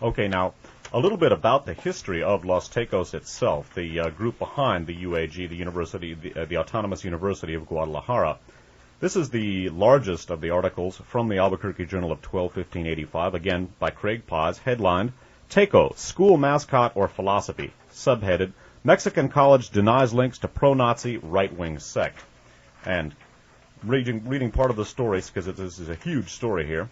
Okay, now, a little bit about the history of Los Tecos itself, the group behind the UAG, the Autonomous University of Guadalajara. This is the largest of the articles from the Albuquerque Journal of 12/15/85, again by Craig Paz, headlined, Tecos, School Mascot or Philosophy, subheaded, Mexican College Denies Links to Pro-Nazi Right-Wing Sect. And reading part of the story, because this is a huge story here,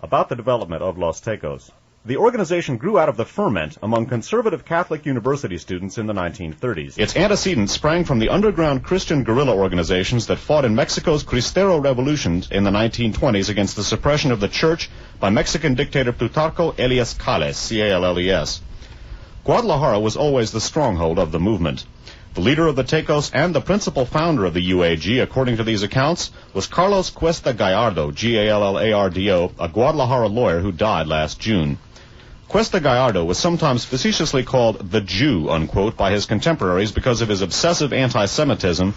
about the development of Los Tecos. The organization grew out of the ferment among conservative Catholic university students in the 1930s. Its antecedents sprang from the underground Christian guerrilla organizations that fought in Mexico's Cristero revolutions in the 1920s against the suppression of the church by Mexican dictator Plutarco Elias Calles, C-A-L-L-E-S. Guadalajara was always the stronghold of the movement. The leader of the Tecos and the principal founder of the UAG, according to these accounts, was Carlos Cuesta Gallardo, G-A-L-L-A-R-D-O, a Guadalajara lawyer who died last June. Cuesta Gallardo was sometimes facetiously called the Jew, unquote, by his contemporaries because of his obsessive anti-Semitism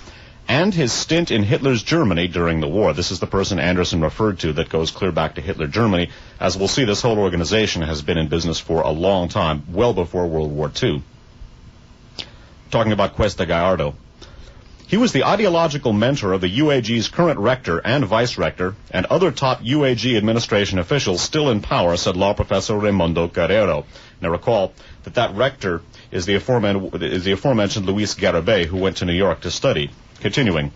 and his stint in Hitler's Germany during the war. This is the person Anderson referred to that goes clear back to Hitler Germany. As we'll see, this whole organization has been in business for a long time, well before World War II. Talking about Cuesta Gallardo. He was the ideological mentor of the UAG's current rector and vice-rector and other top UAG administration officials still in power, said law professor Raimundo Guerrero. Now recall that rector is the aforementioned Luis Garibay, who went to New York to study. Continuing.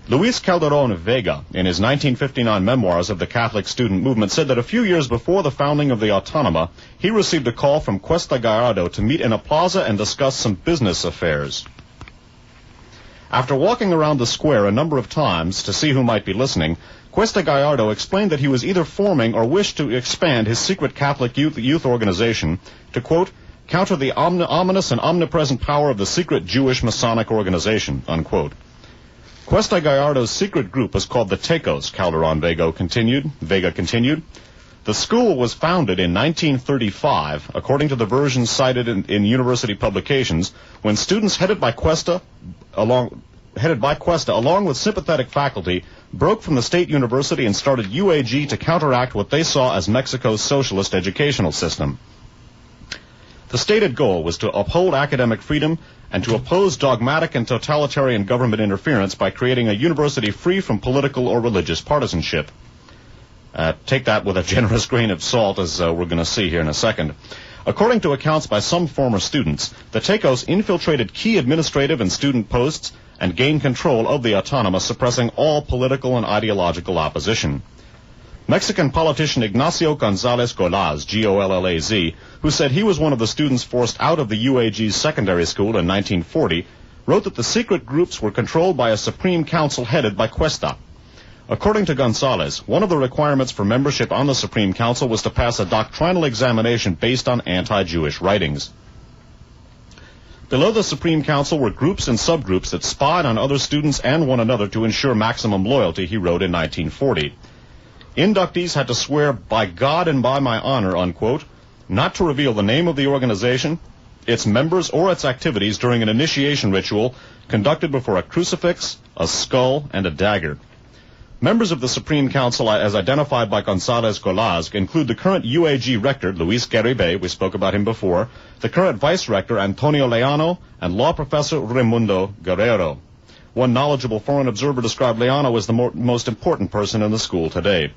Luis Calderon Vega, in his 1959 memoirs of the Catholic student movement, said that a few years before the founding of the Autónoma, he received a call from Cuesta Gallardo to meet in a plaza and discuss some business affairs. After walking around the square a number of times to see who might be listening, Cuesta Gallardo explained that he was either forming or wished to expand his secret Catholic youth organization to, quote, counter the ominous and omnipresent power of the secret Jewish Masonic organization, unquote. Cuesta Gallardo's secret group was called the Tecos, Calderon Vega continued. The school was founded in 1935, according to the versions cited in university publications, when students headed by Cuesta, along with sympathetic faculty, broke from the state university and started UAG to counteract what they saw as Mexico's socialist educational system. The stated goal was to uphold academic freedom and to oppose dogmatic and totalitarian government interference by creating a university free from political or religious partisanship. Take that with a generous grain of salt, as we're going to see here in a second. According to accounts by some former students, the Tecos infiltrated key administrative and student posts and gained control of the Autónoma, suppressing all political and ideological opposition. Mexican politician Ignacio González Golaz, G-O-L-L-A-Z, who said he was one of the students forced out of the UAG's secondary school in 1940, wrote that the secret groups were controlled by a Supreme Council headed by Cuesta. According to Gonzalez, one of the requirements for membership on the Supreme Council was to pass a doctrinal examination based on anti-Jewish writings. Below the Supreme Council were groups and subgroups that spied on other students and one another to ensure maximum loyalty, he wrote in 1940. Inductees had to swear by God and by my honor, unquote, not to reveal the name of the organization, its members, or its activities during an initiation ritual conducted before a crucifix, a skull, and a dagger. Members of the Supreme Council, as identified by González Golaz, include the current UAG rector, Luis Garibay, we spoke about him before, the current vice-rector, Antonio Leano, and law professor Raimundo Guerrero. One knowledgeable foreign observer described Leano as the most important person in the school today.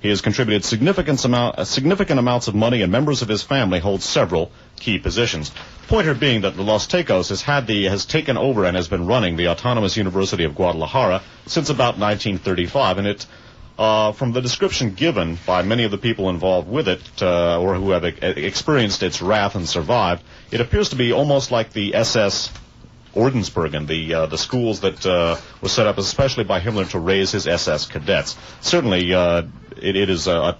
He has contributed significant amounts of money, and members of his family hold several key positions. Pointer being that the Los Tecos has taken over and has been running the Autonomous University of Guadalajara since about 1935, and it, from the description given by many of the people involved with it, or who have experienced its wrath and survived, it appears to be almost like the SS Ordensbergen, the schools that were set up especially by Himmler to raise his SS cadets. Certainly, it is a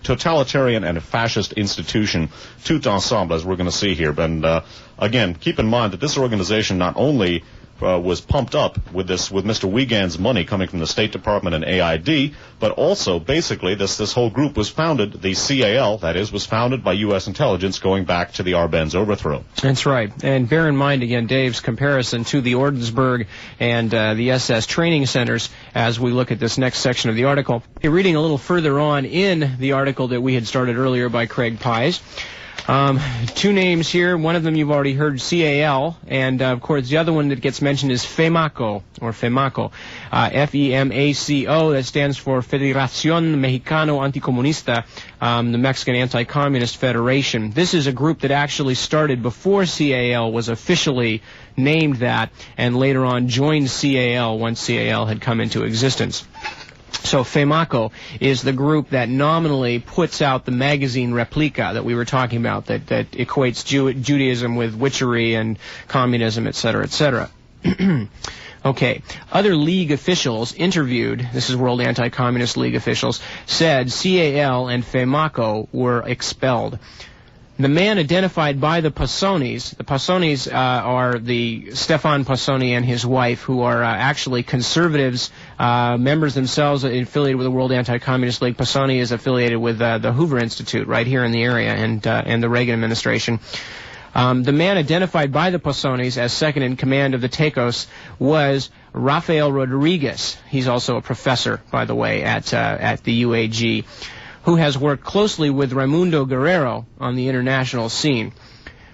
totalitarian and a fascist institution, tout ensemble, as we're going to see here. But again, keep in mind that this organization not only was pumped up with Mr. Wiegand's money coming from the State Department and AID, but also basically this whole group was founded, the CAL, that is, was founded by U.S. intelligence going back to the Arbenz overthrow. That's right. And bear in mind, again, Dave's comparison to the Ordensburg and the SS training centers as we look at this next section of the article. You're reading a little further on in the article that we had started earlier by Craig Pies. Two names here. One of them you've already heard, CAL, and of course the other one that gets mentioned is FEMACO, or FEMACO, F-E-M-A-C-O. That stands for Federación Mexicano Anticomunista, the Mexican Anti-Communist Federation. This is a group that actually started before CAL was officially named that, and later on joined CAL once CAL had come into existence. So FEMACO is the group that nominally puts out the magazine Replica that we were talking about, that equates Judaism with witchery and communism, etc., etc. Okay. Other League officials interviewed, this is World Anti-Communist League officials, said CAL and FEMACO were expelled. The man identified by the Passonis are the Stefan Passoni and his wife, who are actually conservatives, members themselves affiliated with the World Anti-Communist League. Passoni is affiliated with the Hoover Institute right here in the area and the Reagan administration. The man identified by the Passonis as second in command of the Tecos was Rafael Rodriguez. He's also a professor, by the way, at the UAG, who has worked closely with Raimundo Guerrero on the international scene.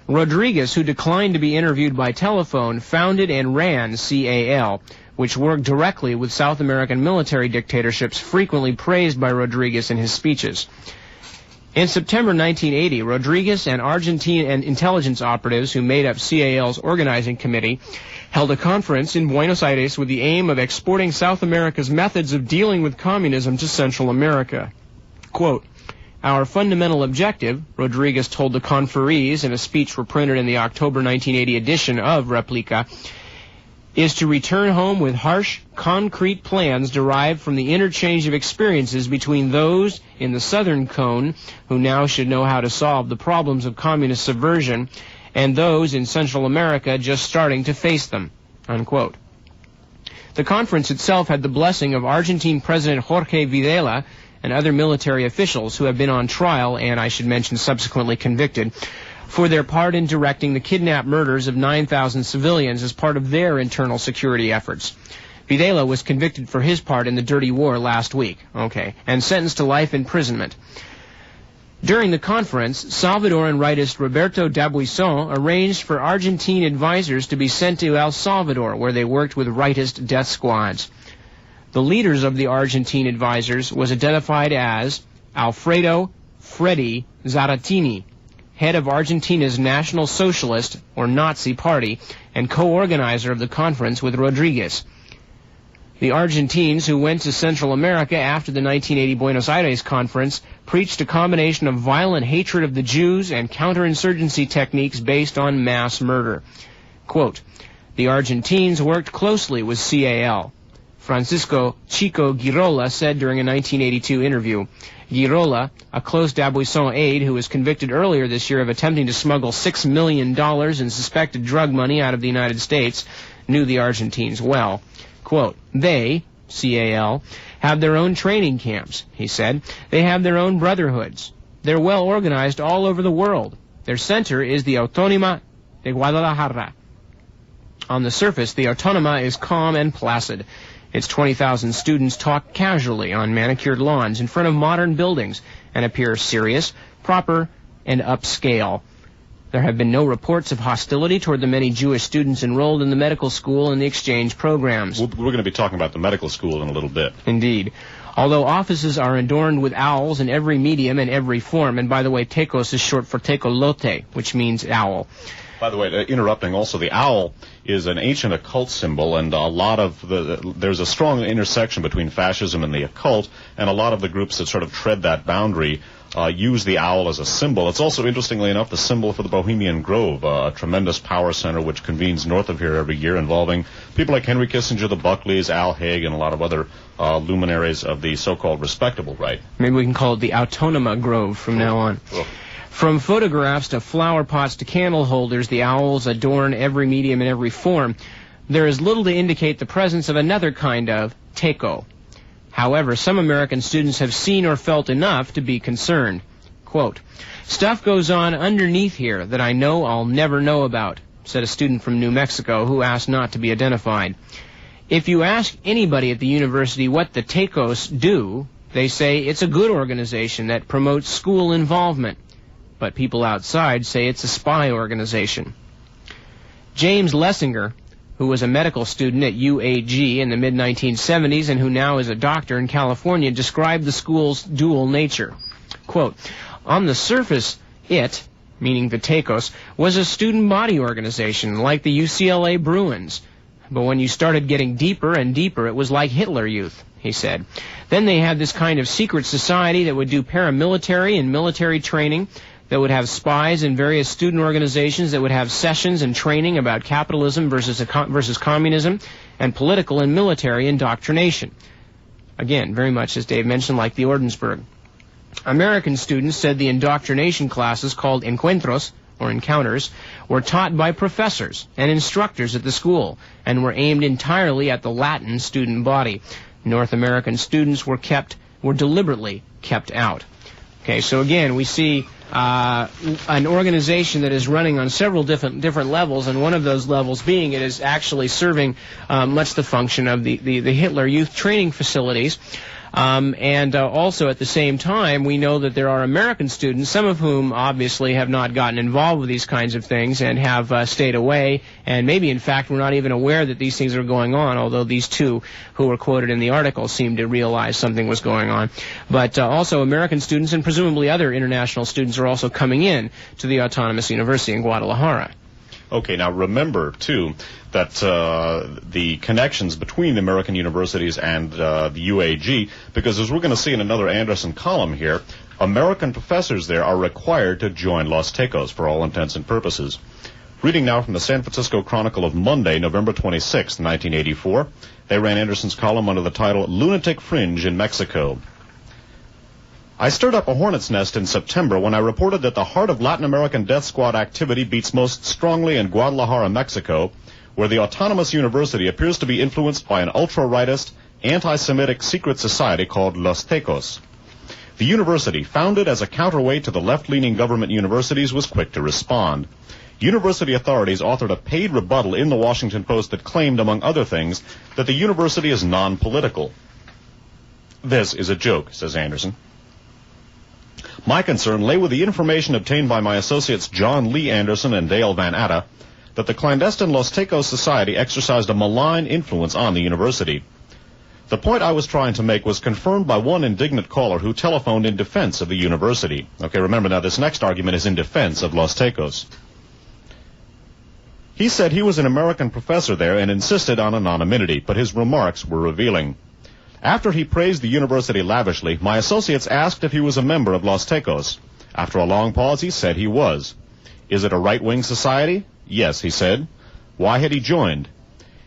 Rodriguez, who declined to be interviewed by telephone, founded and ran CAL, which worked directly with South American military dictatorships, frequently praised by Rodriguez in his speeches. In September 1980, Rodriguez and Argentine intelligence operatives who made up CAL's organizing committee held a conference in Buenos Aires with the aim of exporting South America's methods of dealing with communism to Central America. Quote, "Our fundamental objective," Rodriguez told the conferees in a speech reprinted in the October 1980 edition of Replica, "is to return home with harsh, concrete plans derived from the interchange of experiences between those in the Southern Cone, who now should know how to solve the problems of communist subversion, and those in Central America just starting to face them." Unquote. The conference itself had the blessing of Argentine President Jorge Videla and other military officials who have been on trial and, I should mention, subsequently convicted for their part in directing the kidnapped murders of 9,000 civilians as part of their internal security efforts. Videla was convicted for his part in the dirty war last week, and sentenced to life imprisonment. During the conference, Salvadoran rightist Roberto Dabuison arranged for Argentine advisors to be sent to El Salvador, where they worked with rightist death squads. The leaders of the Argentine advisors was identified as Alfredo Freddy Zaratini, head of Argentina's National Socialist, or Nazi Party, and co-organizer of the conference with Rodriguez. The Argentines who went to Central America after the 1980 Buenos Aires conference preached a combination of violent hatred of the Jews and counterinsurgency techniques based on mass murder. Quote, "The Argentines worked closely with CAL." Francisco Chico Girola said during a 1982 interview. Girola, a close Dabuison aide who was convicted earlier this year of attempting to smuggle $6 million in suspected drug money out of the United States, knew the Argentines well. Quote, "They, CAL, have their own training camps," he said. "They have their own brotherhoods. They're well organized all over the world. Their center is the Autónoma de Guadalajara." On the surface, the Autónoma is calm and placid. Its 20,000 students talk casually on manicured lawns in front of modern buildings and appear serious, proper, and upscale. There have been no reports of hostility toward the many Jewish students enrolled in the medical school and the exchange programs. We're going to be talking about the medical school in a little bit. Indeed. Although offices are adorned with owls in every medium and every form, and by the way, Tecos is short for tecolote, which means owl. By the way, interrupting also, the owl is an ancient occult symbol, and there's a strong intersection between fascism and the occult, and a lot of the groups that sort of tread that boundary use the owl as a symbol. It's also, interestingly enough, the symbol for the Bohemian Grove, a tremendous power center which convenes north of here every year, involving people like Henry Kissinger, the Buckleys, Al Haig, and a lot of other luminaries of the so-called respectable right. Maybe we can call it the Autónoma Grove from now on. Oh. From photographs to flower pots to candle holders, the owls adorn every medium and every form. there is little to indicate the presence of another kind of Teco. However, some American students have seen or felt enough to be concerned. Quote, "Stuff goes on underneath here that I know I'll never know about," said a student from New Mexico who asked not to be identified. If you ask anybody at the university what the Tecos do, they say it's a good organization that promotes school involvement. But people outside say it's a spy organization. James Lessinger, who was a medical student at UAG in the mid-1970s and who now is a doctor in California, described the school's dual nature. Quote, "On the surface, it," meaning the Tecos, "was a student body organization like the UCLA Bruins. But when you started getting deeper and deeper, it was like Hitler Youth," he said. Then they had this kind of secret society that would do paramilitary and military training, that would have spies in various student organizations, that would have sessions and training about capitalism versus communism, and political and military indoctrination. Again, very much, as Dave mentioned, like the Ordensburg. American students said the indoctrination classes, called encuentros, or encounters, were taught by professors and instructors at the school and were aimed entirely at the Latin student body. North American students were deliberately kept out. Okay, so again, we see an organization that is running on several different levels, and one of those levels being it is actually serving much the function of the Hitler Youth training facilities. And also at the same time, we know that there are American students, some of whom obviously have not gotten involved with these kinds of things and have stayed away, and maybe in fact were not even aware that these things are going on, although these two who were quoted in the article seemed to realize something was going on. But also American students and presumably other international students are also coming in to the Autonomous University in Guadalajara. Okay, now remember, too, that the connections between the American universities and the UAG, because as we're going to see in another Anderson column here, American professors there are required to join Los Tecos for all intents and purposes. Reading now from the San Francisco Chronicle of Monday, November 26, 1984, they ran Anderson's column under the title, "Lunatic Fringe in Mexico." I stirred up a hornet's nest in September when I reported that the heart of Latin American death squad activity beats most strongly in Guadalajara, Mexico, where the Autonomous University appears to be influenced by an ultra-rightist, anti-Semitic secret society called Los Tecos. The university, founded as a counterweight to the left-leaning government universities, was quick to respond. University authorities authored a paid rebuttal in the Washington Post that claimed, among other things, that the university is non-political. "This is a joke," says Anderson. "My concern lay with the information obtained by my associates John Lee Anderson and Dale Van Atta that the clandestine Los Tecos Society exercised a malign influence on the university. The point I was trying to make was confirmed by one indignant caller who telephoned in defense of the university." Okay, remember now, this next argument is in defense of Los Tecos. "He said he was an American professor there and insisted on anonymity, but his remarks were revealing. After he praised the university lavishly, my associates asked if he was a member of Los Tecos. After a long pause, he said he was. Is it a right-wing society? Yes, he said. Why had he joined?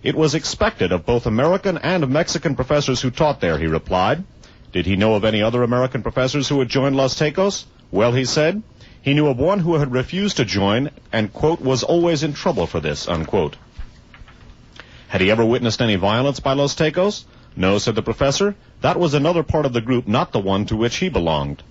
It was expected of both American and Mexican professors who taught there, he replied. Did he know of any other American professors who had joined Los Tecos? Well, he said, he knew of one who had refused to join and, quote, was always in trouble for this, unquote. Had he ever witnessed any violence by Los Tecos? No, said the professor. That was another part of the group, not the one to which he belonged.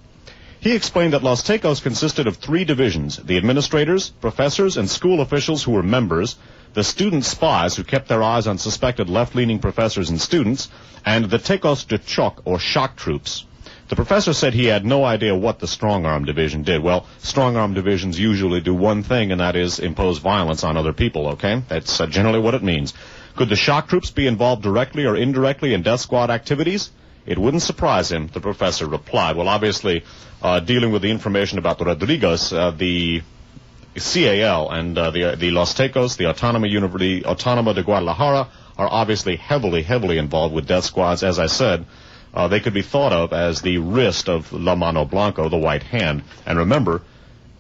He explained that Los Tecos consisted of three divisions, the administrators, professors, and school officials who were members, the student spies who kept their eyes on suspected left-leaning professors and students, and the Tecos de Choc, or shock troops. The professor said he had no idea what the strong-arm division did. Well, strong-arm divisions usually do one thing, and that is impose violence on other people, okay? That's generally what it means. Could the shock troops be involved directly or indirectly in death squad activities? It wouldn't surprise him, the professor replied. Well, obviously, dealing with the information about Rodriguez, the CAL and the Los Tecos, the Autónoma de Guadalajara, are obviously heavily involved with death squads. As I said, they could be thought of as the wrist of La Mano Blanco, the white hand. And remember,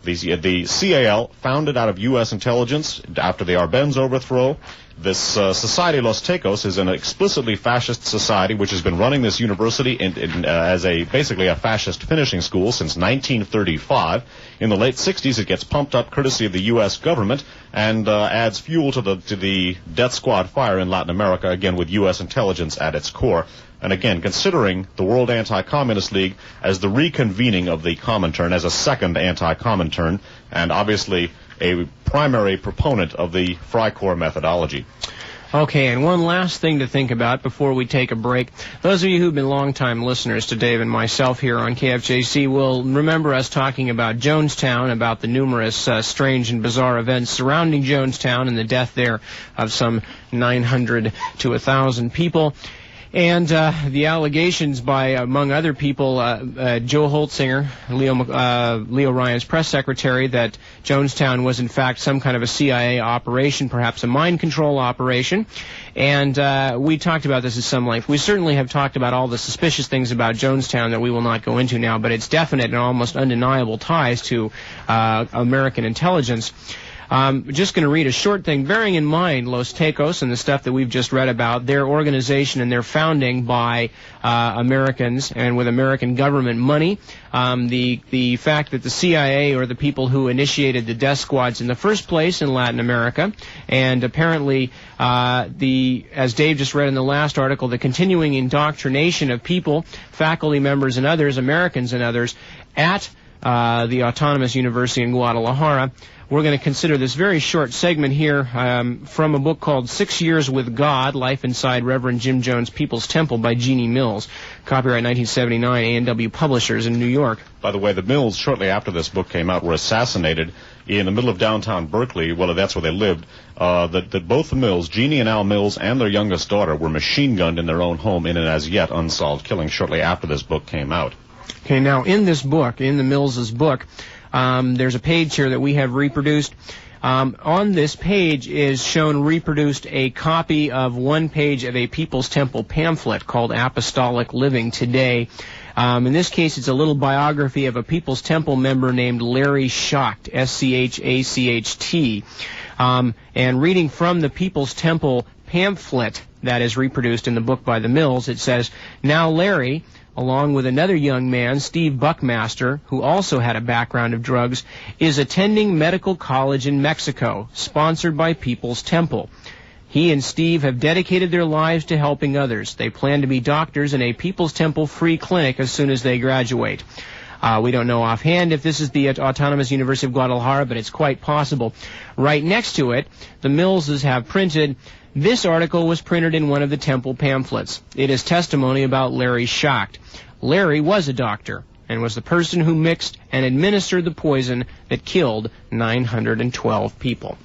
the CAL, founded out of U.S. intelligence after the Arbenz overthrow, This Society Los Tecos is an explicitly fascist society which has been running this university as basically a fascist finishing school since 1935. In the late 60s, it gets pumped up courtesy of the U.S. government and adds fuel to the death squad fire in Latin America, again with U.S. intelligence at its core. And again, considering the World Anti-Communist League as the reconvening of the Comintern, as a second anti-Comintern, and obviously a primary proponent of the Freikorps methodology. Okay, and one last thing to think about before we take a break. Those of you who've been longtime listeners to Dave and myself here on KFJC will remember us talking about Jonestown, about the numerous strange and bizarre events surrounding Jonestown and the death there of some 900 to 1,000 people. And the allegations by, among other people, Joe Holtzinger, Leo Ryan's press secretary, that Jonestown was in fact some kind of a CIA operation, perhaps a mind control operation. And we talked about this at some length. We certainly have talked about all the suspicious things about Jonestown that we will not go into now, but it's definite and almost undeniable ties to American intelligence. Just going to read a short thing, bearing in mind Los Tecos and the stuff that we've just read about, their organization and their founding by Americans and with American government money. The fact that the CIA, or the people who initiated the death squads in the first place in Latin America, and apparently as Dave just read in the last article, the continuing indoctrination of people, faculty members and others, Americans and others, at the Autonomous University in Guadalajara. We're going to consider this very short segment here from a book called 6 Years with God, Life Inside Reverend Jim Jones' People's Temple by Jeannie Mills. Copyright 1979, A&W Publishers in New York. By the way, the Mills, shortly after this book came out, were assassinated in the middle of downtown Berkeley. Well, that's where they lived. That both the Mills, Jeannie and Al Mills, and their youngest daughter were machine-gunned in their own home in an as-yet unsolved killing shortly after this book came out. Okay, now in this book, in the Mills's book, there's a page here that we have reproduced. On this page is shown reproduced a copy of one page of a People's Temple pamphlet called Apostolic Living Today. In this case, it's a little biography of a People's Temple member named Larry Schacht, S-C-H-A-C-H-T. And reading from the People's Temple pamphlet that is reproduced in the book by the Mills, it says, "Now Larry, along with another young man, Steve Buckmaster, who also had a background of drugs, is attending medical college in Mexico, sponsored by People's Temple. He and Steve have dedicated their lives to helping others. They plan to be doctors in a People's Temple free clinic as soon as they graduate." We don't know offhand if this is the Autonomous University of Guadalajara, but it's quite possible. Right next to it, the Millses have printed, "This article was printed in one of the Temple pamphlets. It is testimony about Larry Schacht. Larry was a doctor and was the person who mixed and administered the poison that killed 912 people."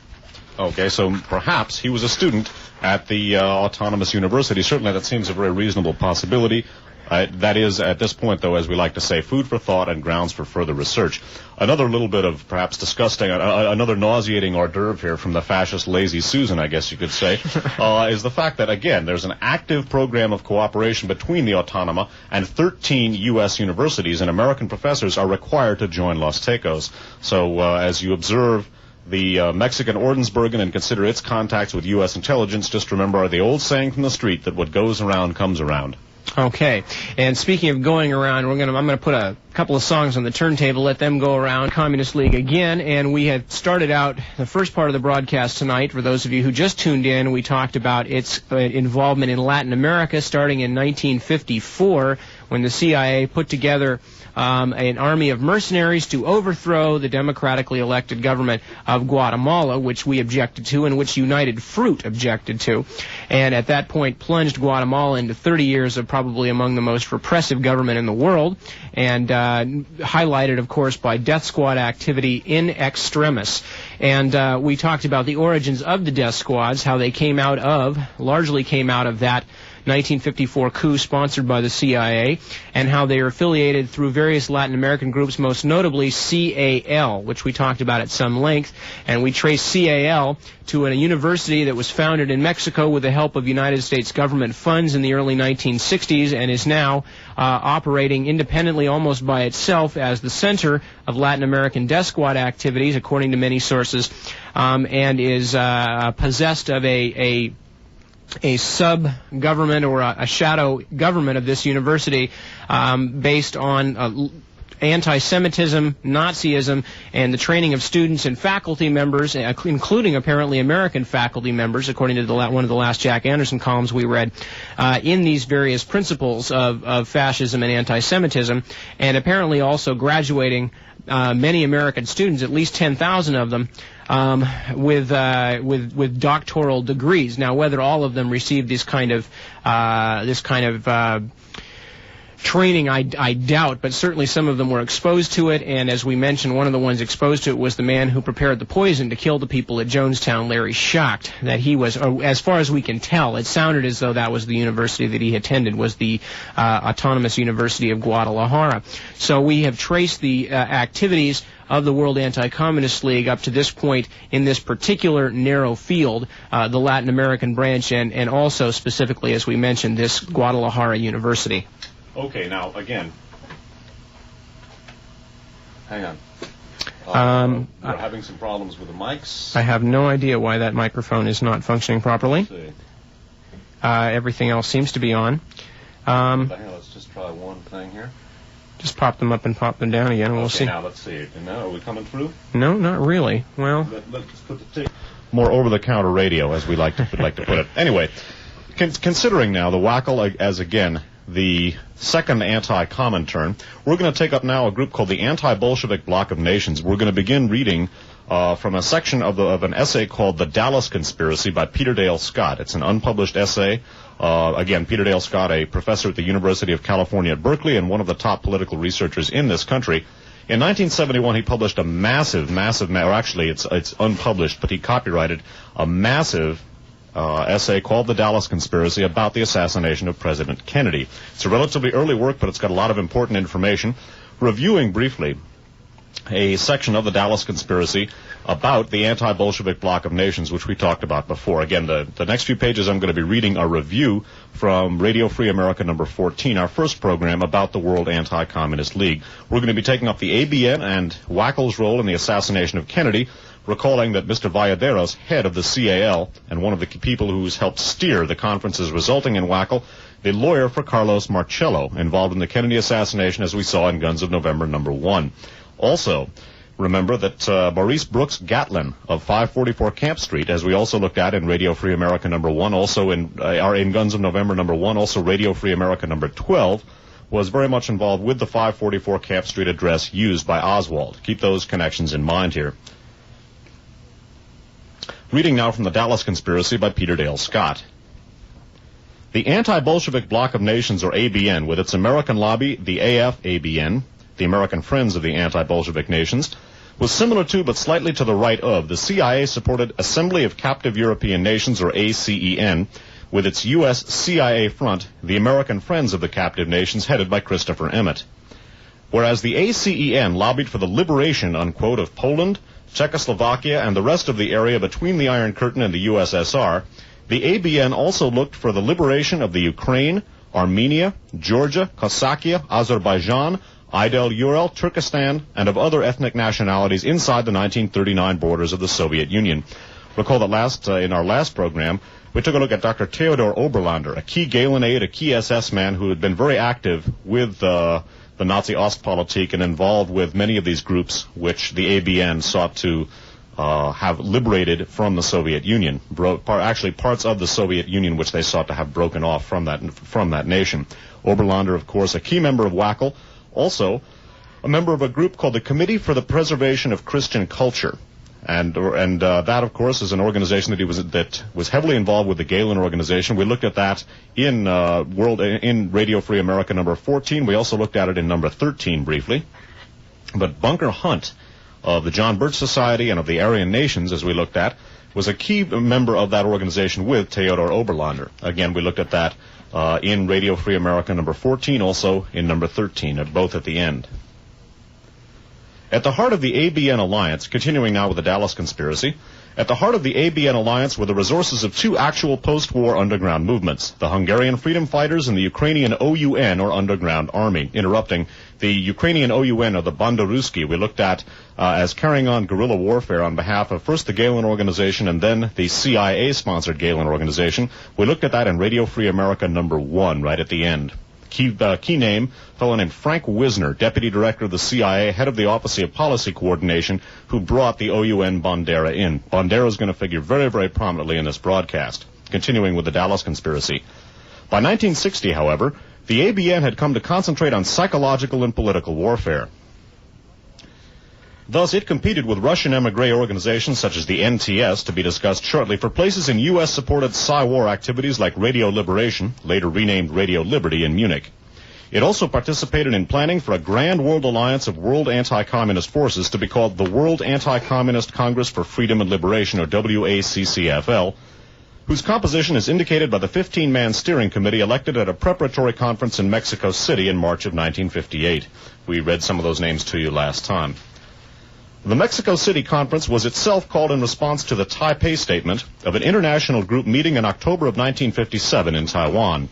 Okay, so perhaps he was a student at the Autonomous University. Certainly that seems a very reasonable possibility. That is, at this point, though, as we like to say, food for thought and grounds for further research. Another little bit of perhaps disgusting, another nauseating hors d'oeuvre here from the fascist Lazy Susan, I guess you could say, is the fact that, again, there's an active program of cooperation between the Autonoma and 13 U.S. universities, and American professors are required to join Los Tecos. So as you observe the Mexican Ordensburgen and consider its contacts with U.S. intelligence, just remember the old saying from the street that what goes around comes around. Okay, and speaking of going around, I'm going to put a couple of songs on the turntable, let them go around Communist League again, and we had started out the first part of the broadcast tonight. For those of you who just tuned in, we talked about its involvement in Latin America starting in 1954 when the CIA put together an army of mercenaries to overthrow the democratically elected government of Guatemala, which we objected to and which United Fruit objected to, and at that point plunged Guatemala into 30 years of probably among the most repressive government in the world, and highlighted, of course, by death squad activity in extremis. And we talked about the origins of the death squads, how they largely came out of that 1954 coup sponsored by the CIA, and how they are affiliated through various Latin American groups, most notably CAL, which we talked about at some length. And we trace CAL to a university that was founded in Mexico with the help of United States government funds in the early 1960s, and is now operating independently, almost by itself, as the center of Latin American death squad activities, according to many sources, and is possessed of a sub-government or a shadow government of this university based on anti-Semitism, Nazism, and the training of students and faculty members, including apparently American faculty members, according to one of the last Jack Anderson columns we read, in these various principles of fascism and anti-Semitism, and apparently also graduating many American students, at least 10,000 of them, with doctoral degrees. Now, whether all of them received this kind of training, I doubt, but certainly some of them were exposed to it, and as we mentioned, one of the ones exposed to it was the man who prepared the poison to kill the people at Jonestown, Larry Schacht. That he was, as far as we can tell, it sounded as though that was the university that he attended, was the Autonomous University of Guadalajara. So we have traced the activities of the World Anti-Communist League up to this point in this particular narrow field, the Latin American branch, and also specifically, as we mentioned, this Guadalajara University. Okay, now, again, hang on. We're having some problems with the mics. I have no idea why that microphone is not functioning properly. Let's see. Everything else seems to be on. Let's just try one thing here. Just pop them up and pop them down again, and we'll see. Now, let's see. Now, are we coming through? No, not really. Well, let's put the tape. More over-the-counter radio, as we like to put it. Anyway, considering now the WACL as, again, the second anti-Comintern, we're going to take up now a group called the Anti-Bolshevik Bloc of Nations. We're going to begin reading from a section of an essay called The Dallas Conspiracy by Peter Dale Scott. It's an unpublished essay. Again, Peter Dale Scott, a professor at the University of California at Berkeley and one of the top political researchers in this country. In 1971, he published a massive, or actually it's unpublished, but he copyrighted a massive essay called The Dallas Conspiracy about the assassination of President Kennedy. It's a relatively early work, but it's got a lot of important information. Reviewing briefly a section of The Dallas Conspiracy about the Anti-Bolshevik Bloc of Nations, which we talked about before. Again, the next few pages I'm going to be reading a review from Radio Free America number 14, our first program about the World Anti-Communist League. We're going to be taking up the ABN and WACL's role in the assassination of Kennedy, recalling that Mr. Valladares, head of the CAL, and one of the people who's helped steer the conferences resulting in WACL, the lawyer for Carlos Marcello, involved in the Kennedy assassination, as we saw in Guns of November number 1. Also, remember that Maurice Brooks Gatlin of 544 Camp Street, as we also looked at in Radio Free America number 1, also in Guns of November number 1, also Radio Free America number 12, was very much involved with the 544 Camp Street address used by Oswald. Keep those connections in mind here. Reading now from The Dallas Conspiracy by Peter Dale Scott. The Anti-Bolshevik Bloc of Nations, or ABN, with its American lobby, the AF-ABN, the American Friends of the Anti-Bolshevik Nations, was similar to, but slightly to the right of, the CIA-supported Assembly of Captive European Nations, or ACEN, with its U.S. CIA front, the American Friends of the Captive Nations, headed by Christopher Emmett. Whereas the ACEN lobbied for the liberation, unquote, of Poland, Czechoslovakia, and the rest of the area between the Iron Curtain and the USSR, the ABN also looked for the liberation of the Ukraine, Armenia, Georgia, Cossakia, Azerbaijan, Idel-Ural, Turkestan, and of other ethnic nationalities inside the 1939 borders of the Soviet Union. Recall that in our last program, we took a look at Dr. Theodor Oberlander, a key Gehlen aide, a key SS man who had been very active with the Nazi Ostpolitik and involved with many of these groups which the ABN sought to have liberated from the Soviet Union. Actually, parts of the Soviet Union which they sought to have broken off from that nation. Oberlander, of course, a key member of WACL, also a member of a group called the Committee for the Preservation of Christian Culture. And that, of course, is an organization that was heavily involved with the Gehlen organization. We looked at that in Radio Free America number 14. We also looked at it in number 13 briefly. But Bunker Hunt of the John Birch Society and of the Aryan Nations, as we looked at, was a key member of that organization with Theodor Oberlander. Again, we looked at that in Radio Free America number 14, also in number 13, both at the end. At the heart of the ABN alliance, continuing now with the Dallas conspiracy, at the heart of the ABN alliance were the resources of two actual post-war underground movements, the Hungarian freedom fighters and the Ukrainian OUN, or underground army. Interrupting, the Ukrainian OUN, or the Banderuski, we looked at as carrying on guerrilla warfare on behalf of first the Galen organization and then the CIA-sponsored Galen organization. We looked at that in Radio Free America number 1, right at the end. Key name, a fellow named Frank Wisner, Deputy Director of the CIA, head of the Office of Policy Coordination, who brought the OUN Bandera in. Bandera is going to figure very, very prominently in this broadcast. Continuing with the Dallas conspiracy. By 1960, however, the ABN had come to concentrate on psychological and political warfare. Thus, it competed with Russian emigre organizations such as the NTS, to be discussed shortly, for places in U.S.-supported Psy-war activities like Radio Liberation, later renamed Radio Liberty, in Munich. It also participated in planning for a grand world alliance of world anti-communist forces to be called the World Anti-Communist Congress for Freedom and Liberation, or WACCFL, whose composition is indicated by the 15-man steering committee elected at a preparatory conference in Mexico City in March of 1958. We read some of those names to you last time. The Mexico City Conference was itself called in response to the Taipei Statement of an international group meeting in October of 1957 in Taiwan.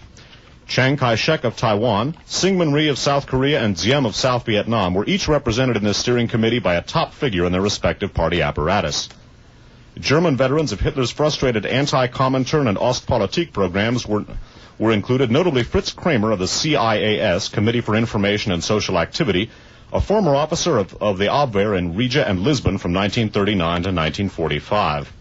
Chiang Kai-shek of Taiwan, Syngman Rhee of South Korea, and Diem of South Vietnam were each represented in this steering committee by a top figure in their respective party apparatus. German veterans of Hitler's frustrated anti-Comintern and Ostpolitik programs were included, notably Fritz Kramer of the CIAS, Committee for Information and Social Activity, a former officer of the Abwehr in Riga and Lisbon from 1939 to 1945.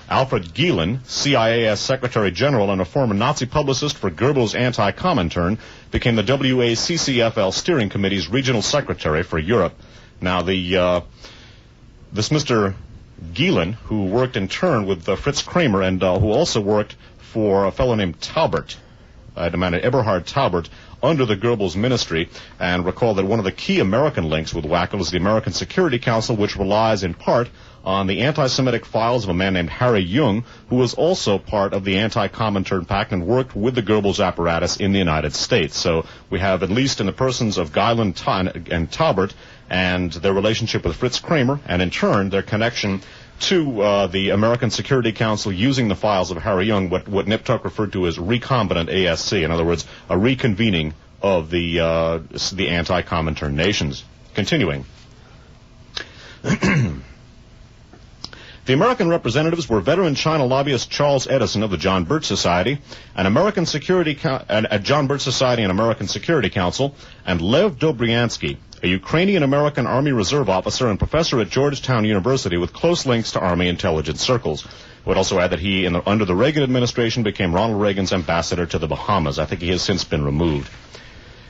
Alfred Gielen, CIAS Secretary General and a former Nazi publicist for Goebbels' anti-Comintern, became the WACCFL Steering Committee's regional secretary for Europe. Now, this Mr. Gielen, who worked in turn with Fritz Kramer and who also worked for a fellow named Taubert, Eberhard Taubert, under the Goebbels ministry, and recall that one of the key American links with WACCL is the American Security Council, which relies in part on the anti-Semitic files of a man named Harry Jung, who was also part of the anti-Comintern Pact and worked with the Goebbels apparatus in the United States. So we have, at least in the persons of Gielen and Taubert, and their relationship with Fritz Kramer, and in turn their connection to the American Security Council using the files of Harry Jung, what Niptuck referred to as recombinant ASC, in other words, a reconvening of the anti-Comintern nations. Continuing. The American representatives were veteran China lobbyist Charles Edison of the John Birch Society, and American Security at John Birch Society and American Security Council, and Lev Dobryansky, a Ukrainian-American Army Reserve officer and professor at Georgetown University with close links to Army intelligence circles. I would also add that he, under the Reagan administration, became Ronald Reagan's ambassador to the Bahamas. I think he has since been removed.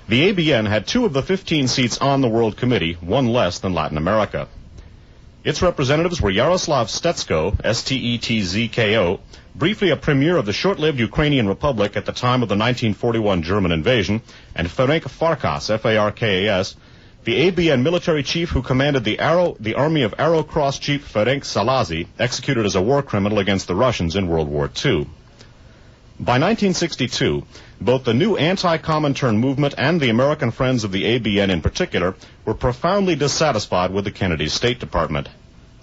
The ABN had 2 of the 15 seats on the World Committee, 1 less than Latin America. Its representatives were Yaroslav Stetsko, S-T-E-T-Z-K-O, briefly a premier of the short-lived Ukrainian Republic at the time of the 1941 German invasion, and Ferenc Farkas, F-A-R-K-A-S, the ABN military chief who commanded the army of Arrow Cross Chief Ferenc Salazi, executed as a war criminal against the Russians in World War II. By 1962, both the new anti-Comintern movement and the American Friends of the ABN in particular were profoundly dissatisfied with the Kennedy State Department.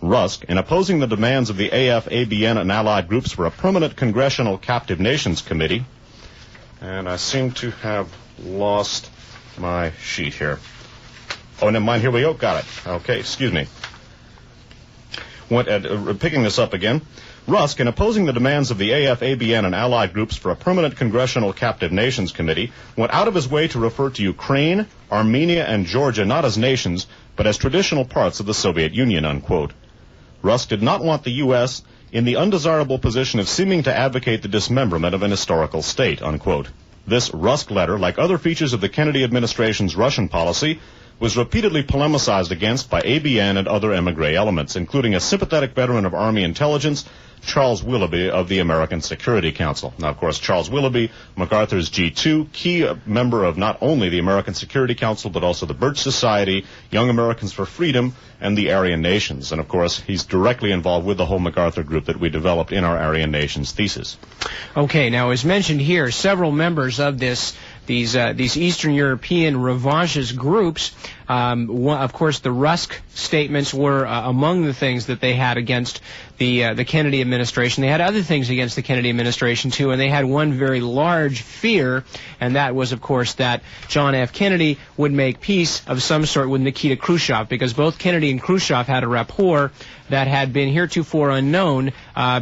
Rusk, in opposing the demands of the AF, ABN, and allied groups for a permanent Congressional Captive Nations Committee, and I seem to have lost my sheet here. Oh, never mind, here we go, got it. Okay, excuse me. Picking this up again. Rusk, in opposing the demands of the AF, ABN, and allied groups for a permanent Congressional Captive Nations Committee, went out of his way to refer to Ukraine, Armenia, and Georgia not as nations, but as traditional parts of the Soviet Union, unquote. Rusk did not want the U.S. in the undesirable position of seeming to advocate the dismemberment of an historical state, unquote. This Rusk letter, like other features of the Kennedy administration's Russian policy, was repeatedly polemicized against by ABN and other emigre elements, including a sympathetic veteran of Army intelligence Charles Willoughby of the American Security Council. Now, of course, Charles Willoughby, MacArthur's G2, key member of not only the American Security Council, but also the Birch Society, Young Americans for Freedom, and the Aryan Nations. And, of course, he's directly involved with the whole MacArthur group that we developed in our Aryan Nations thesis. Okay, now, as mentioned here, several members of these Eastern European revanchist groups, of course, the Rusk statements were among the things that they had against the Kennedy administration. They had other things against the Kennedy administration, too, and they had one very large fear, and that was, of course, that John F. Kennedy would make peace of some sort with Nikita Khrushchev, because both Kennedy and Khrushchev had a rapport that had been heretofore unknown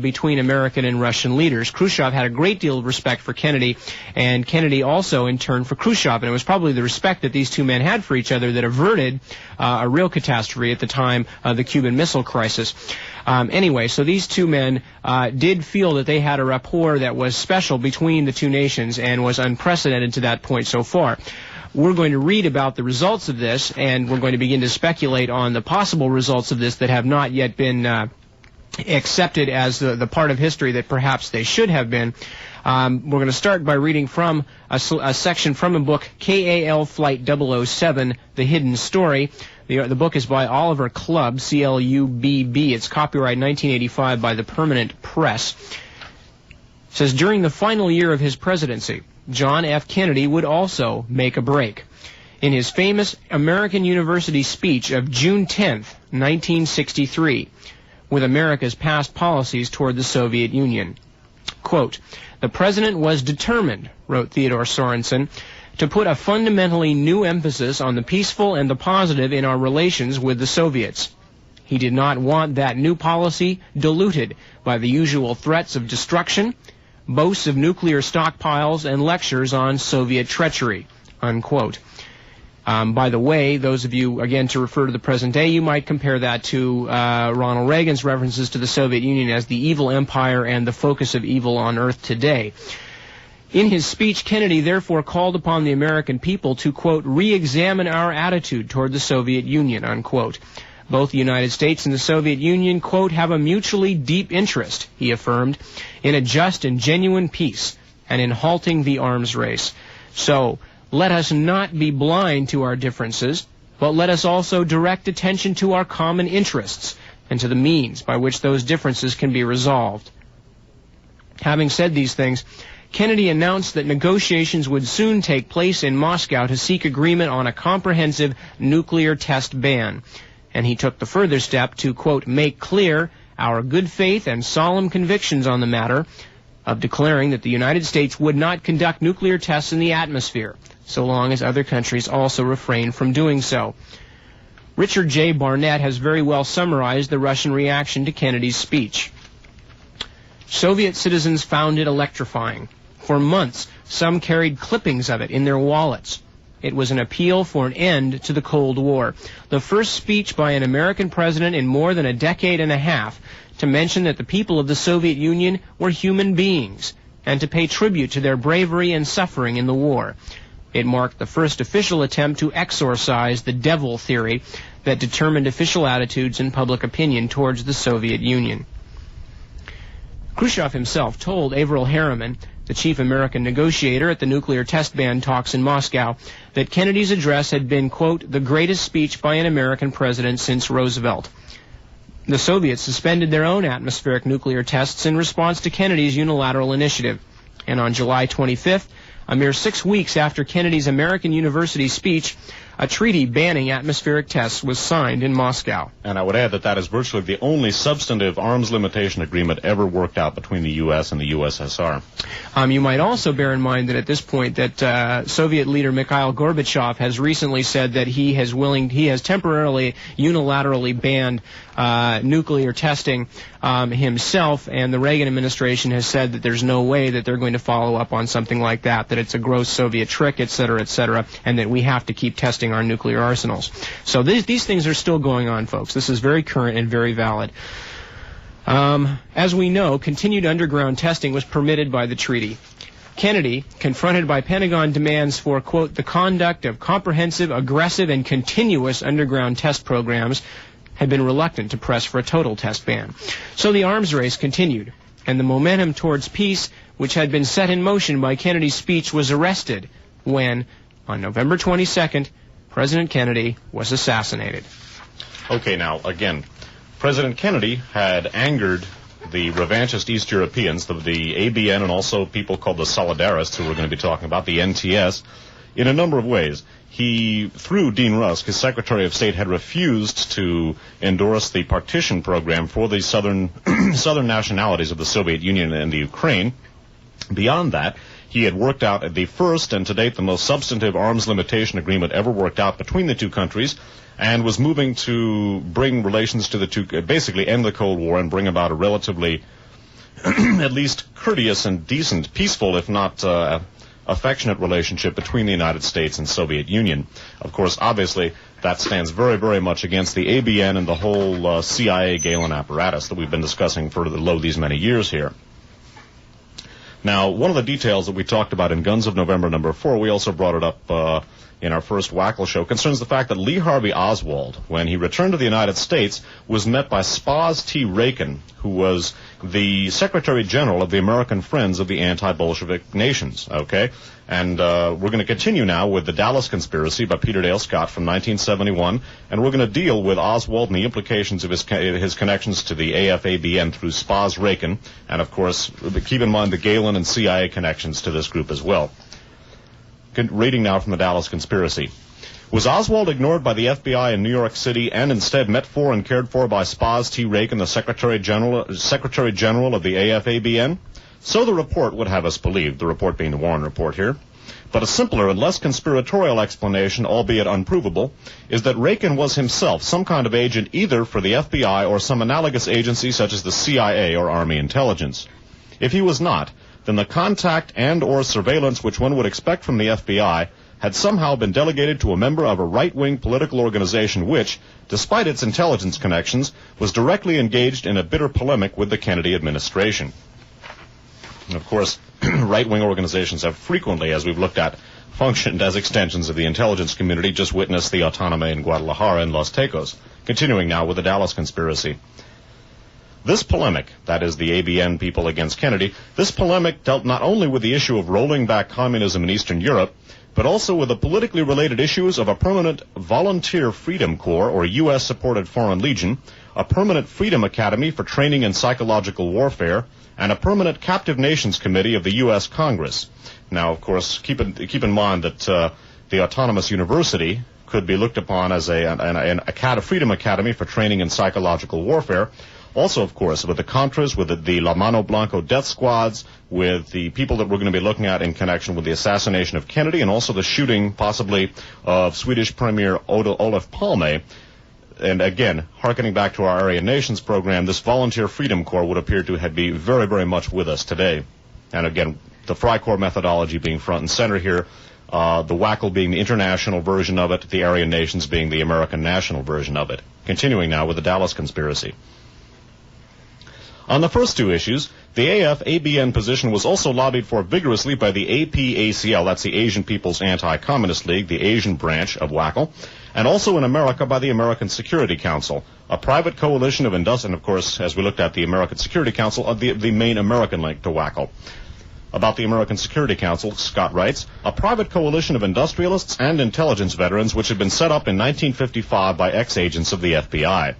between American and Russian leaders. Khrushchev had a great deal of respect for Kennedy, and Kennedy also, in turn, for Khrushchev. And it was probably the respect that these two men had for each other that averted a real catastrophe at the time of the Cuban Missile Crisis. Anyway, so these two men did feel that they had a rapport that was special between the two nations and was unprecedented to that point so far. We're going to read about the results of this, and we're going to begin to speculate on the possible results of this that have not yet been accepted as the part of history that perhaps they should have been. We're going to start by reading from a section from a book, KAL Flight 007, The Hidden Story. The book is by Oliver Clubb, C-L-U-B-B. It's copyright 1985 by the Permanent Press. It says, during the final year of his presidency, John F. Kennedy would also make a break. In his famous American University speech of June 10th, 1963, with America's past policies toward the Soviet Union. Quote, the president was determined, wrote Theodore Sorensen, to put a fundamentally new emphasis on the peaceful and the positive in our relations with the Soviets. He did not want that new policy diluted by the usual threats of destruction, boasts of nuclear stockpiles, and lectures on Soviet treachery, unquote. By the way, those of you, again, to refer to the present day, you might compare that to Ronald Reagan's references to the Soviet Union as the evil empire and the focus of evil on earth today. In his speech, Kennedy therefore called upon the American people to, quote, re-examine our attitude toward the Soviet Union, unquote. Both the United States and the Soviet Union, quote, have a mutually deep interest, he affirmed, in a just and genuine peace and in halting the arms race. So, let us not be blind to our differences, but let us also direct attention to our common interests and to the means by which those differences can be resolved. Having said these things, Kennedy announced that negotiations would soon take place in Moscow to seek agreement on a comprehensive nuclear test ban. And he took the further step to, quote, make clear our good faith and solemn convictions on the matter of declaring that the United States would not conduct nuclear tests in the atmosphere, so long as other countries also refrain from doing so. Richard J. Barnett has very well summarized the Russian reaction to Kennedy's speech. Soviet citizens found it electrifying. For months, some carried clippings of it in their wallets. It was an appeal for an end to the Cold War. The first speech by an American president in more than a decade and a half to mention that the people of the Soviet Union were human beings and to pay tribute to their bravery and suffering in the war. It marked the first official attempt to exorcise the devil theory that determined official attitudes and public opinion towards the Soviet Union. Khrushchev himself told Averell Harriman, the chief American negotiator at the nuclear test ban talks in Moscow, that Kennedy's address had been, quote, the greatest speech by an American president since Roosevelt. The Soviets suspended their own atmospheric nuclear tests in response to Kennedy's unilateral initiative. And on July 25th, a mere 6 weeks after Kennedy's American University speech, a treaty banning atmospheric tests was signed in Moscow. And I would add that that is virtually the only substantive arms limitation agreement ever worked out between the U.S. and the USSR. You might also bear in mind that at this point that Soviet leader Mikhail Gorbachev has recently said that he has temporarily unilaterally banned nuclear testing himself, and the Reagan administration has said that there's no way that they're going to follow up on something like that it's a gross Soviet trick, et cetera, and that we have to keep testing our nuclear arsenals. So these things are still going on, folks. This is very current and very valid. As we know, continued underground testing was permitted by the treaty. Kennedy, confronted by Pentagon demands for, quote, the conduct of comprehensive, aggressive, and continuous underground test programs, had been reluctant to press for a total test ban. So the arms race continued, and the momentum towards peace, which had been set in motion by Kennedy's speech, was arrested when, on November 22nd, President Kennedy was assassinated. Okay, now, again, President Kennedy had angered the revanchist East Europeans, the ABN, and also people called the Solidarists, who we're going to be talking about, the NTS, in a number of ways. He, through Dean Rusk, his Secretary of State, had refused to endorse the partition program for the southern nationalities of the Soviet Union and the Ukraine. Beyond that, he had worked out the first and to date the most substantive arms limitation agreement ever worked out between the two countries, and was moving to bring relations to the two, basically end the Cold War and bring about a relatively, at least courteous and decent, peaceful, if not affectionate relationship between the United States and Soviet Union. Of course, obviously, that stands very, very much against the ABN and the whole CIA Galen apparatus that we've been discussing for these many years here. Now, one of the details that we talked about in Guns of November number 4, we also brought it up in our first Wackle show, concerns the fact that Lee Harvey Oswald, when he returned to the United States, was met by Spaz T. Rakin, who was the Secretary General of the American Friends of the Anti-Bolshevik Nations, okay? And we're going to continue now with The Dallas Conspiracy by Peter Dale Scott from 1971, and we're going to deal with Oswald and the implications of his connections to the AFABN through Spaz Rakin, and of course, keep in mind the Galen and CIA connections to this group as well. Reading now from The Dallas Conspiracy. Was Oswald ignored by the FBI in New York City and instead met for and cared for by Spaz T. Rakin, the Secretary General of the AFABN? So the report would have us believe, the report being the Warren Report here. But a simpler and less conspiratorial explanation, albeit unprovable, is that Rakin was himself some kind of agent either for the FBI or some analogous agency such as the CIA or Army Intelligence. If he was not, then the contact and or surveillance which one would expect from the FBI had somehow been delegated to a member of a right-wing political organization which, despite its intelligence connections, was directly engaged in a bitter polemic with the Kennedy administration. And of course, right-wing organizations have frequently, as we've looked at, functioned as extensions of the intelligence community. Just witness the Autonomía in Guadalajara and Los Tecos. Continuing now with the Dallas Conspiracy. This polemic, that is the ABN people against Kennedy, this polemic dealt not only with the issue of rolling back communism in Eastern Europe, but also with the politically related issues of a permanent Volunteer Freedom Corps, or U.S.-supported Foreign Legion, a permanent Freedom Academy for training in psychological warfare, and a permanent Captive Nations Committee of the U.S. Congress. Now, of course, keep in mind that the Autonomous University could be looked upon as a Freedom Academy for training in psychological warfare. Also, of course, with the Contras, with the La Mano Blanco death squads, with the people that we're going to be looking at in connection with the assassination of Kennedy, and also the shooting, possibly, of Swedish Premier Olof Palme. And again, hearkening back to our Aryan Nations program, this Volunteer Freedom Corps would appear to be very, very much with us today. And again, the Freikorps methodology being front and center here, the Wackle being the international version of it, the Aryan Nations being the American national version of it. Continuing now with the Dallas Conspiracy. On the first two issues, the AF-ABN position was also lobbied for vigorously by the APACL, that's the Asian People's Anti-Communist League, the Asian branch of Wackle, and also in America by the American Security Council, a private coalition of and of course, as we looked at the American Security Council, the main American link to Wackle. About the American Security Council, Scott writes, a private coalition of industrialists and intelligence veterans which had been set up in 1955 by ex-agents of the FBI.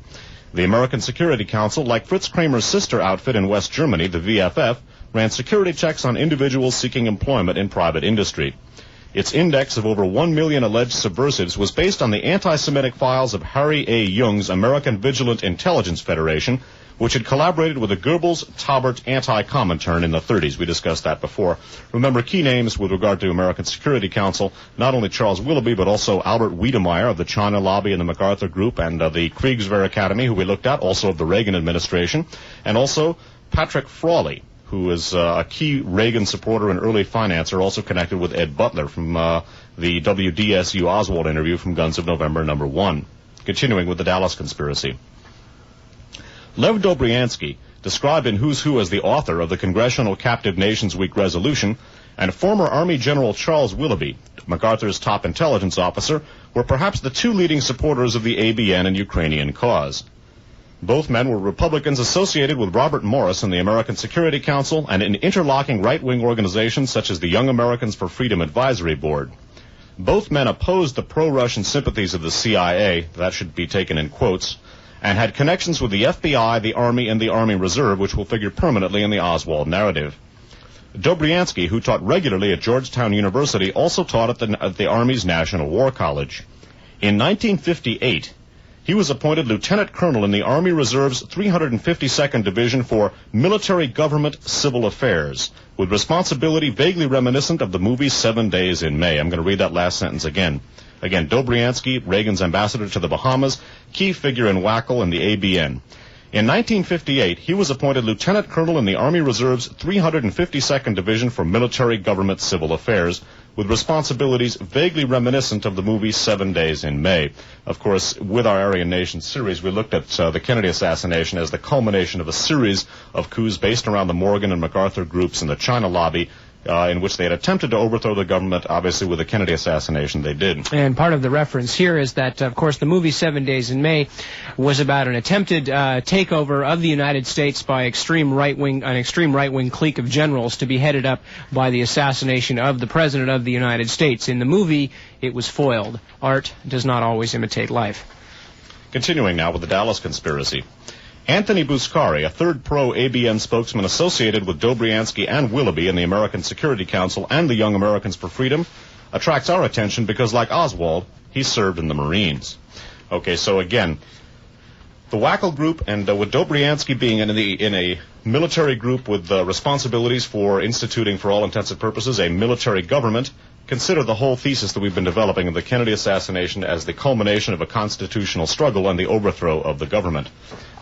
The American Security Council, like Fritz Kramer's sister outfit in West Germany, the VFF, ran security checks on individuals seeking employment in private industry. Its index of over 1 million alleged subversives was based on the anti-Semitic files of Harry A. Jung's American Vigilant Intelligence Federation, which had collaborated with the Goebbels-Taubert anti-Comintern in the 30s. We discussed that before. Remember, key names with regard to American Security Council, not only Charles Willoughby, but also Albert Wiedemeyer of the China Lobby and the MacArthur Group, and the Kriegswehr Academy, who we looked at, also of the Reagan administration, and also Patrick Frawley, who is a key Reagan supporter and early financer, also connected with Ed Butler from the WDSU Oswald interview from Guns of November number 1. Continuing with the Dallas Conspiracy. Lev Dobryansky, described in Who's Who as the author of the Congressional Captive Nations Week resolution, and former Army General Charles Willoughby, MacArthur's top intelligence officer, were perhaps the two leading supporters of the ABN and Ukrainian cause. Both men were Republicans associated with Robert Morris in the American Security Council and in interlocking right-wing organizations such as the Young Americans for Freedom Advisory Board. Both men opposed the pro-Russian sympathies of the CIA, that should be taken in quotes, and had connections with the FBI, the Army, and the Army Reserve, which will figure permanently in the Oswald narrative. Dobriansky, who taught regularly at Georgetown University, also taught at the Army's National War College. In 1958, he was appointed lieutenant colonel in the Army Reserve's 352nd Division for Military Government Civil Affairs, with responsibility vaguely reminiscent of the movie 7 Days in May. I'm going to read that last sentence again. Again, Dobriansky, Reagan's ambassador to the Bahamas, key figure in WACL and the ABN. In 1958, he was appointed lieutenant colonel in the Army Reserve's 352nd Division for Military Government Civil Affairs, with responsibilities vaguely reminiscent of the movie 7 Days in May. Of course, with our Aryan Nation series, we looked at the Kennedy assassination as the culmination of a series of coups based around the Morgan and MacArthur groups and the China lobby, in which they had attempted to overthrow the government. Obviously, with the Kennedy assassination, they did. And part of the reference here is that, of course, the movie 7 Days in May was about an attempted takeover of the United States by an extreme right-wing clique of generals to be headed up by the assassination of the President of the United States. In the movie, it was foiled. Art does not always imitate life. Continuing now with the Dallas conspiracy. Anthony Buscari, a third pro-ABN spokesman associated with Dobriansky and Willoughby in the American Security Council and the Young Americans for Freedom, attracts our attention because, like Oswald, he served in the Marines. Okay, so again, the WACL group, and with Dobriansky being in a military group with responsibilities for instituting, for all intents and purposes, a military government, consider the whole thesis that we've been developing of the Kennedy assassination as the culmination of a constitutional struggle and the overthrow of the government.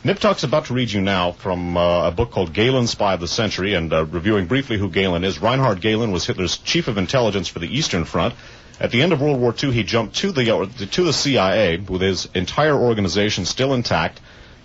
Nip Tuck's about to read you now from a book called Galen's Spy of the Century, and reviewing briefly who Galen is. Reinhard Galen was Hitler's chief of intelligence for the Eastern Front. At the end of World War II, he jumped to the CIA with his entire organization still intact.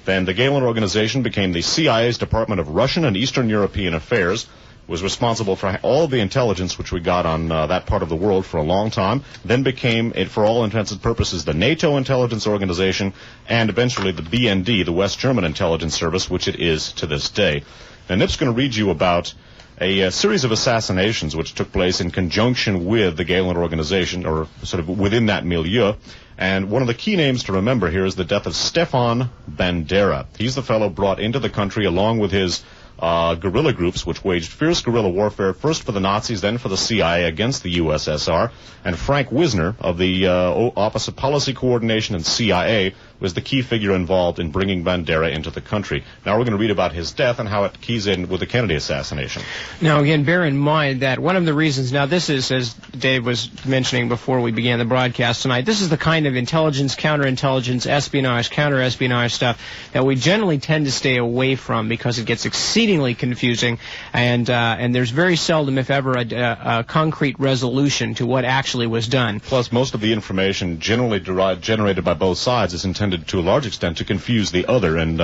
Then the Galen organization became the CIA's Department of Russian and Eastern European Affairs, was responsible for all of the intelligence which we got on that part of the world for a long time, then became, for all intents and purposes, the NATO intelligence organization, and eventually the BND, the West German Intelligence Service, which it is to this day. Now, Nip's going to read you about a series of assassinations which took place in conjunction with the Galen organization, or sort of within that milieu. And one of the key names to remember here is the death of Stefan Bandera. He's the fellow brought into the country along with his guerrilla groups, which waged fierce guerrilla warfare, first for the Nazis, then for the CIA against the USSR. And Frank Wisner of the Office of Policy Coordination and CIA was the key figure involved in bringing Bandera into the country. Now we're going to read about his death and how it keys in with the Kennedy assassination. Now, again, bear in mind that one of the reasons, now this is, as Dave was mentioning before we began the broadcast tonight, this is the kind of intelligence, counterintelligence, espionage, counter-espionage stuff that we generally tend to stay away from because it gets exceedingly confusing, and there's very seldom, if ever, a concrete resolution to what actually was done. Plus, most of the information generally generated by both sides is intended to a large extent to confuse the other, and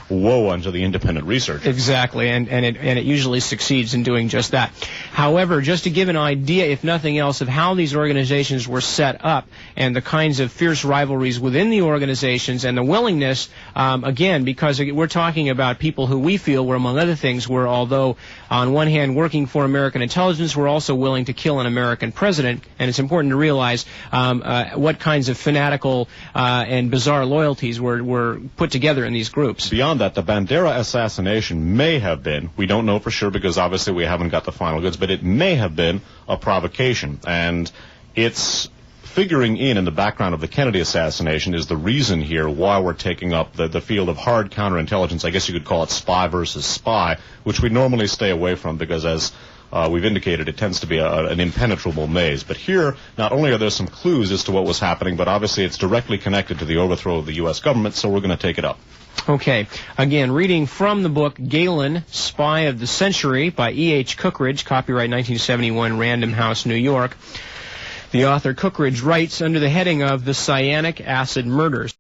woe unto the independent researcher. Exactly, and it usually succeeds in doing just that. However, just to give an idea, if nothing else, of how these organizations were set up and the kinds of fierce rivalries within the organizations and the willingness, again, because we're talking about people who we feel were, among other things, were, although on one hand working for American intelligence, were also willing to kill an American president, and it's important to realize what kinds of fanatical and bizarre loyalties were put together in these groups. Beyond that, the Bandera assassination may have been, we don't know for sure because obviously we haven't got the final goods, but it may have been a provocation, and it's figuring in the background of the Kennedy assassination is the reason here why we're taking up the field of hard counterintelligence. I guess you could call it spy versus spy, which we normally stay away from because, as we've indicated, it tends to be an impenetrable maze. But here, not only are there some clues as to what was happening, but obviously it's directly connected to the overthrow of the U.S. government, so we're going to take it up. Okay. Again, reading from the book Galen, Spy of the Century by E.H. Cookridge, copyright 1971, Random House, New York. The author Cookridge writes under the heading of The Cyanic Acid Murders.